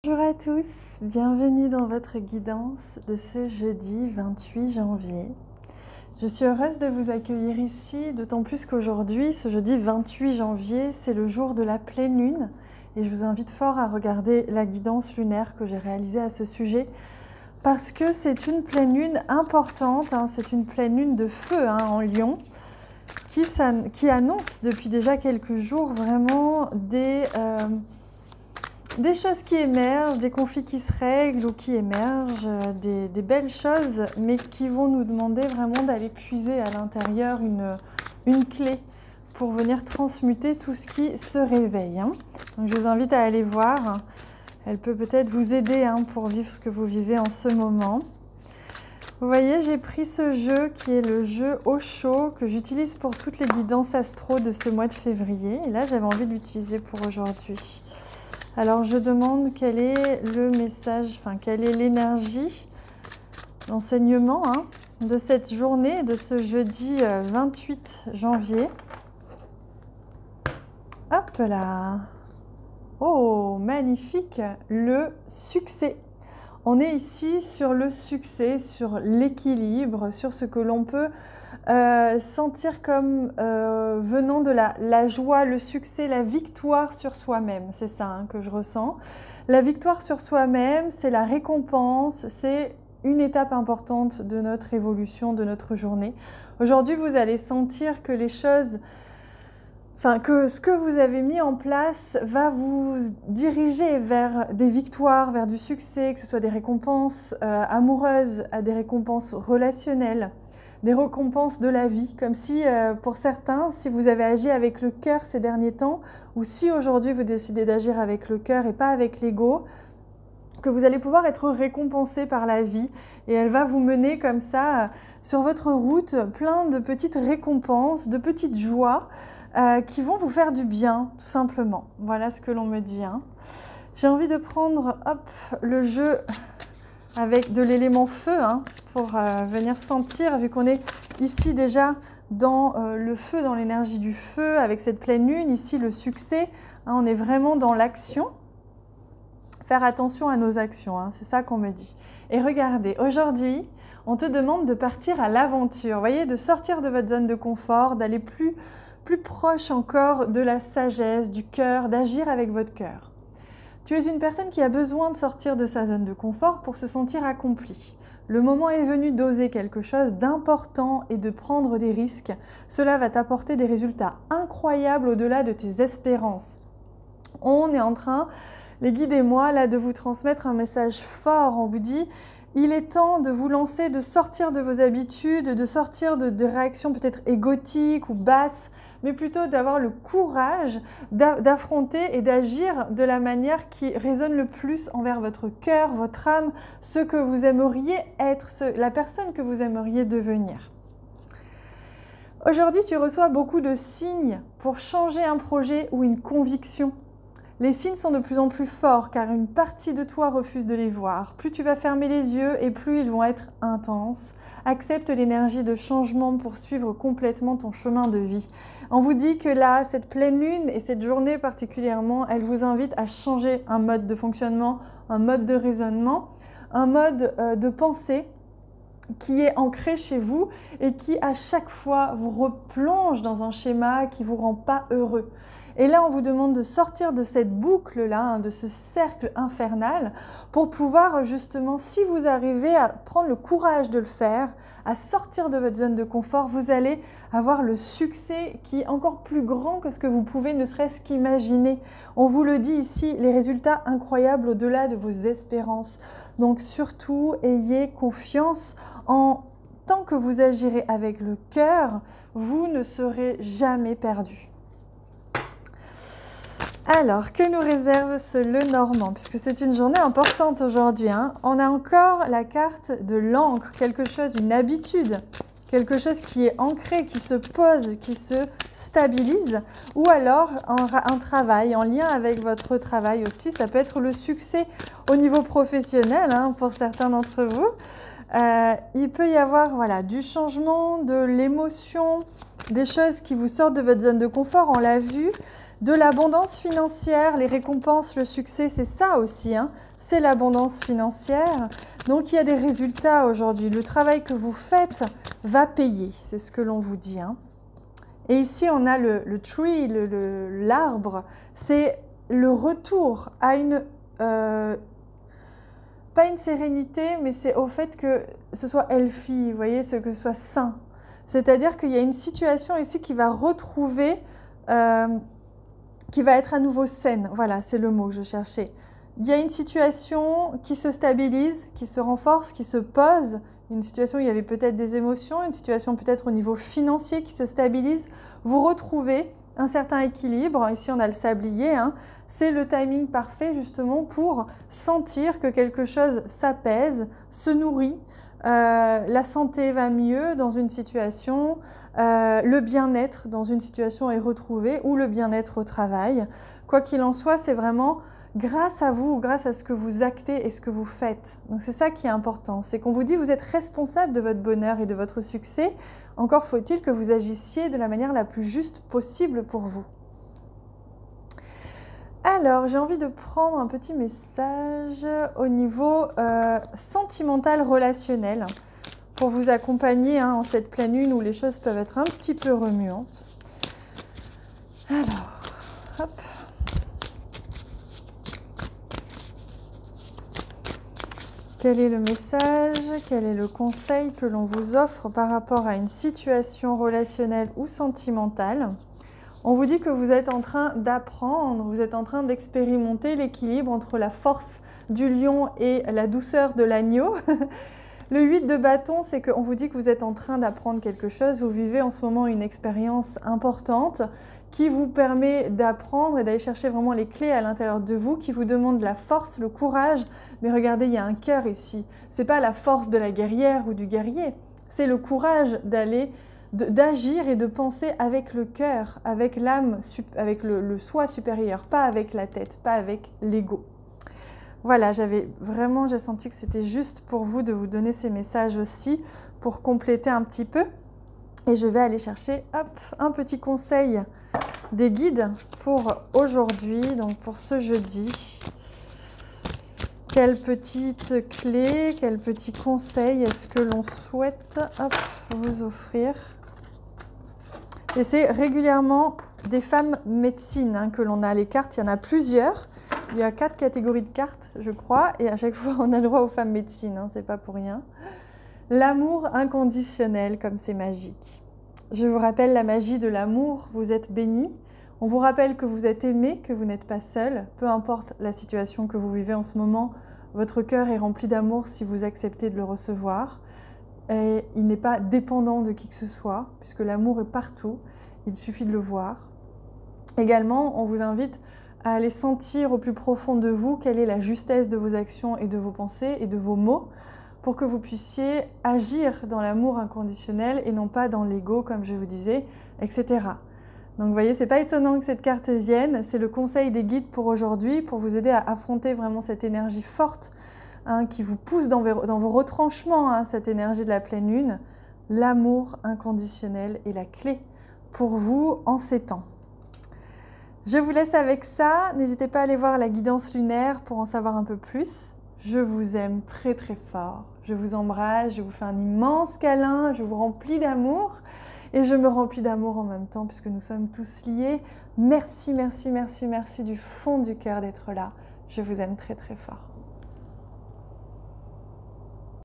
Bonjour à tous, bienvenue dans votre guidance de ce jeudi 28 janvier. Je suis heureuse de vous accueillir ici, d'autant plus qu'aujourd'hui, ce jeudi 28 janvier, c'est le jour de la pleine lune et je vous invite fort à regarder la guidance lunaire que j'ai réalisée à ce sujet parce que c'est une pleine lune importante, c'est une pleine lune de feu en Lion qui annonce depuis déjà quelques jours vraiment des choses qui émergent, des conflits qui se règlent ou qui émergent, des belles choses, mais qui vont nous demander vraiment d'aller puiser à l'intérieur une clé pour venir transmuter tout ce qui se réveille. Donc je vous invite à aller voir. Elle peut peut-être vous aider pour vivre ce que vous vivez en ce moment. Vous voyez, j'ai pris ce jeu qui est le jeu Osho que j'utilise pour toutes les guidances astro de ce mois de février. Et là, j'avais envie de l'utiliser pour aujourd'hui. Alors, je demande quel est le message, quelle est l'énergie, l'enseignement de cette journée, de ce jeudi 28 janvier. Hop là! Oh, magnifique! Le succès. On est ici sur le succès, sur l'équilibre, sur ce que l'on peut sentir comme venant de la joie, le succès, la victoire sur soi-même. C'est ça que je ressens. La victoire sur soi-même, c'est la récompense, c'est une étape importante de notre évolution, de notre journée. Aujourd'hui, vous allez sentir que les choses... que ce que vous avez mis en place va vous diriger vers des victoires, vers du succès, que ce soit des récompenses amoureuses, des récompenses relationnelles, des récompenses de la vie, comme si pour certains, si vous avez agi avec le cœur ces derniers temps, ou si aujourd'hui vous décidez d'agir avec le cœur et pas avec l'ego, que vous allez pouvoir être récompensé par la vie et elle va vous mener comme ça sur votre route plein de petites récompenses, de petites joies, qui vont vous faire du bien, tout simplement. Voilà ce que l'on me dit. J'ai envie de prendre le jeu avec de l'élément feu pour venir sentir, vu qu'on est ici déjà dans le feu, dans l'énergie du feu, avec cette pleine lune, ici le succès, on est vraiment dans l'action. Faire attention à nos actions, c'est ça qu'on me dit. Et regardez, aujourd'hui, on te demande de partir à l'aventure, vous voyez, de sortir de votre zone de confort, d'aller plus proche encore de la sagesse, du cœur, d'agir avec votre cœur. Tu es une personne qui a besoin de sortir de sa zone de confort pour se sentir accomplie. Le moment est venu d'oser quelque chose d'important et de prendre des risques. Cela va t'apporter des résultats incroyables au-delà de tes espérances. On est en train, les guides et moi, là, de vous transmettre un message fort. On vous dit... Il est temps de vous lancer, de sortir de vos habitudes, de sortir de réactions peut-être égotiques ou basses, mais plutôt d'avoir le courage d'affronter et d'agir de la manière qui résonne le plus envers votre cœur, votre âme, ce que vous aimeriez être, la personne que vous aimeriez devenir. Aujourd'hui, tu reçois beaucoup de signes pour changer un projet ou une conviction. Les signes sont de plus en plus forts car une partie de toi refuse de les voir. Plus tu vas fermer les yeux et plus ils vont être intenses. Accepte l'énergie de changement pour suivre complètement ton chemin de vie. On vous dit que là, cette pleine lune et cette journée particulièrement, elle vous invite à changer un mode de fonctionnement, un mode de raisonnement, un mode de pensée qui est ancré chez vous et qui à chaque fois vous replonge dans un schéma qui ne vous rend pas heureux. Et là, on vous demande de sortir de cette boucle-là, de ce cercle infernal, pour pouvoir justement, si vous arrivez à prendre le courage de le faire, à sortir de votre zone de confort, vous allez avoir le succès qui est encore plus grand que ce que vous pouvez ne serait-ce qu'imaginer. On vous le dit ici, les résultats incroyables au-delà de vos espérances. Donc surtout, ayez confiance en tant que vous agirez avec le cœur, vous ne serez jamais perdu. Alors, que nous réserve ce Lenormand? Puisque c'est une journée importante aujourd'hui. On a encore la carte de l'encre, quelque chose, une habitude, quelque chose qui est ancré, qui se pose, qui se stabilise. Ou alors un travail, en lien avec votre travail aussi. Ça peut être le succès au niveau professionnel pour certains d'entre vous. Il peut y avoir du changement, de l'émotion, des choses qui vous sortent de votre zone de confort, on l'a vu. De l'abondance financière, les récompenses, le succès, c'est ça aussi, hein. C'est l'abondance financière. Donc il y a des résultats aujourd'hui. Le travail que vous faites va payer, c'est ce que l'on vous dit, hein. Et ici, on a le tree, l'arbre. C'est le retour à une... pas une sérénité, mais c'est au fait que ce soit healthy, vous voyez, que ce soit sain. C'est-à-dire qu'il y a une situation ici qui va retrouver, qui va être à nouveau saine. Voilà, c'est le mot que je cherchais. Il y a une situation qui se stabilise, qui se renforce, qui se pose. Une situation où il y avait peut-être des émotions, une situation peut-être au niveau financier qui se stabilise. Vous retrouvez un certain équilibre. Ici, on a le sablier, hein. C'est le timing parfait justement pour sentir que quelque chose s'apaise, se nourrit. La santé va mieux dans une situation, le bien-être dans une situation est retrouvé ou le bien-être au travail. Quoi qu'il en soit, c'est vraiment grâce à vous, grâce à ce que vous actez et ce que vous faites. Donc c'est ça qui est important, c'est qu'on vous dit que vous êtes responsable de votre bonheur et de votre succès. Encore faut-il que vous agissiez de la manière la plus juste possible pour vous. Alors, j'ai envie de prendre un petit message au niveau sentimental relationnel pour vous accompagner en cette pleine lune où les choses peuvent être un petit peu remuantes. Alors, hop. Quel est le message? Quel est le conseil que l'on vous offre par rapport à une situation relationnelle ou sentimentale? On vous dit que vous êtes en train d'apprendre, vous êtes en train d'expérimenter l'équilibre entre la force du lion et la douceur de l'agneau. Le 8 de bâton, c'est qu'on vous dit que vous êtes en train d'apprendre quelque chose. Vous vivez en ce moment une expérience importante qui vous permet d'apprendre et d'aller chercher vraiment les clés à l'intérieur de vous, qui vous demande la force, le courage. Mais regardez, il y a un cœur ici. Ce n'est pas la force de la guerrière ou du guerrier. C'est le courage d'agir et de penser avec le cœur, avec l'âme, avec le soi supérieur, pas avec la tête, pas avec l'ego. Voilà, j'ai senti que c'était juste pour vous de vous donner ces messages aussi pour compléter un petit peu. Et je vais aller chercher un petit conseil des guides pour aujourd'hui, donc pour ce jeudi. Quelle petite clé, quel petit conseil est-ce que l'on souhaite vous offrir? Et c'est régulièrement des femmes médecines que l'on a. Les cartes, il y en a plusieurs. Il y a 4 catégories de cartes, je crois, et à chaque fois, on a le droit aux femmes médecines, c'est pas pour rien. L'amour inconditionnel, comme c'est magique. Je vous rappelle la magie de l'amour, vous êtes bénis. On vous rappelle que vous êtes aimé, que vous n'êtes pas seul. Peu importe la situation que vous vivez en ce moment, votre cœur est rempli d'amour si vous acceptez de le recevoir. Et il n'est pas dépendant de qui que ce soit, puisque l'amour est partout, il suffit de le voir. Également, on vous invite à aller sentir au plus profond de vous quelle est la justesse de vos actions et de vos pensées et de vos mots pour que vous puissiez agir dans l'amour inconditionnel et non pas dans l'ego, comme je vous disais, etc. Donc vous voyez, c'est pas étonnant que cette carte vienne, c'est le conseil des guides pour aujourd'hui, pour vous aider à affronter vraiment cette énergie forte qui vous pousse dans vos retranchements, cette énergie de la pleine lune. L'amour inconditionnel est la clé pour vous en ces temps. Je vous laisse avec ça. N'hésitez pas à aller voir la guidance lunaire pour en savoir un peu plus. Je vous aime très très fort. Je vous embrasse, je vous fais un immense câlin, je vous remplis d'amour et je me remplis d'amour en même temps puisque nous sommes tous liés. Merci, merci, merci, merci du fond du cœur d'être là. Je vous aime très très fort.